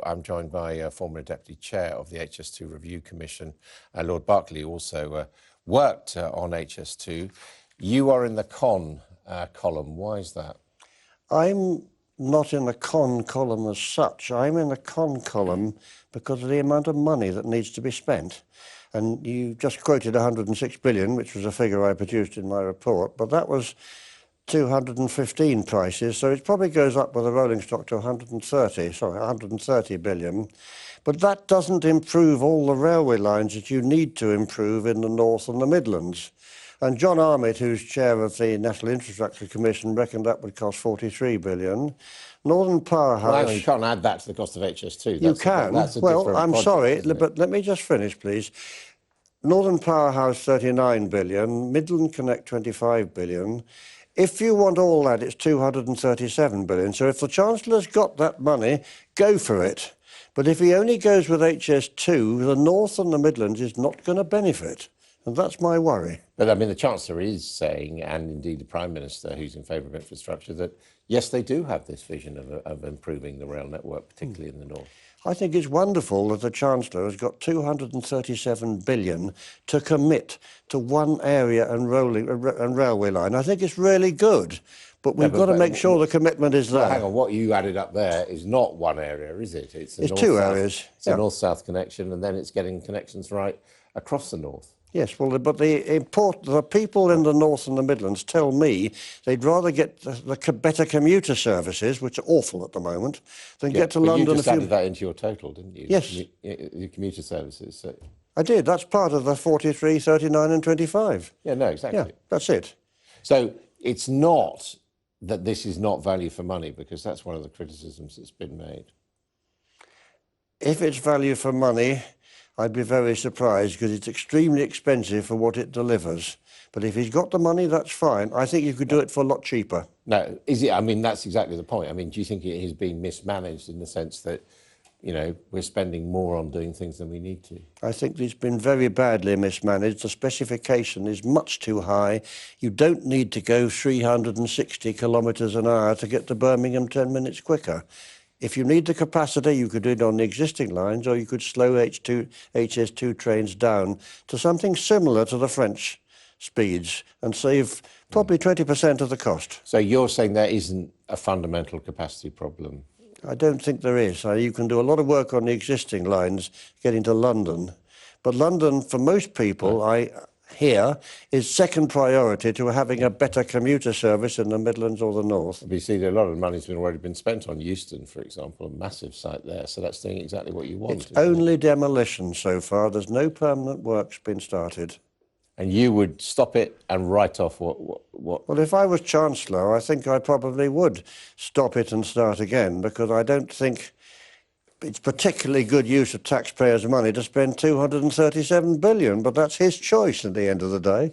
I'm joined by former Deputy Chair of the HS2 Review Commission, Lord Berkeley, also worked on HS2. You are in the con column. Why is that? I'm not in the con column as such. I'm in the con column because of the amount of money that needs to be spent. And you just quoted 106 billion, which was a figure I produced in my report, but that was 215 prices, so it probably goes up with a rolling stock to 130 billion. But that doesn't improve all the railway lines that you need to improve in the North and the Midlands. And John Armitt, who's chair of the National Infrastructure Commission, reckoned that would cost 43 billion. Northern Powerhouse... Well, hang on, you can't add that to the cost of HS2. You can. Well, I'm sorry, but let me just finish, please. Northern Powerhouse, 39 billion. Midland Connect, 25 billion. If you want all that, it's 237 billion. So if the Chancellor's got that money, go for it. But if he only goes with HS2, the North and the Midlands is not going to benefit. And that's my worry. But I mean, the Chancellor is saying, and indeed the Prime Minister, who's in favour of infrastructure, that yes, they do have this vision of improving the rail network, particularly in the North. I think it's wonderful that the Chancellor has got 237 billion to commit to one area and railway line. I think it's really good, but we've got to make sure the commitment is there. Well, hang on, what you added up there is not one area, is it? It's two areas. It's a north-south connection, and then it's getting connections right across the north. Yes, well, but the people in the North and the Midlands tell me they'd rather get the better commuter services, which are awful at the moment, than get to London. You just added that into your total, didn't you? Yes. The commuter services. So. I did. That's part of the 43, 39 and 25. Yeah, no, exactly. Yeah, that's it. So it's not that this is not value for money, because that's one of the criticisms that's been made. If it's value for money, I'd be very surprised, because it's extremely expensive for what it delivers. But if he's got the money, that's fine. I think you could do it for a lot cheaper. No, is it? I mean, that's exactly the point. I mean, do you think it has been mismanaged in the sense that, you know, we're spending more on doing things than we need to? I think it's been very badly mismanaged. The specification is much too high. You don't need to go 360 kilometres an hour to get to Birmingham 10 minutes quicker. If you need the capacity, you could do it on the existing lines, or you could slow HS2 trains down to something similar to the French speeds and save probably 20% of the cost. So you're saying there isn't a fundamental capacity problem? I don't think there is. You can do a lot of work on the existing lines getting to London. But London, for most people, here is second priority to having a better commuter service in the Midlands or the North. You see, a lot of money's already been spent on Euston, for example, a massive site there, so that's doing exactly what you want. It's only demolition so far. There's no permanent works been started. And you would stop it and write off what? Well, if I was Chancellor, I think I probably would stop it and start again, because I don't think it's particularly good use of taxpayers' money to spend 237 billion, but that's his choice at the end of the day.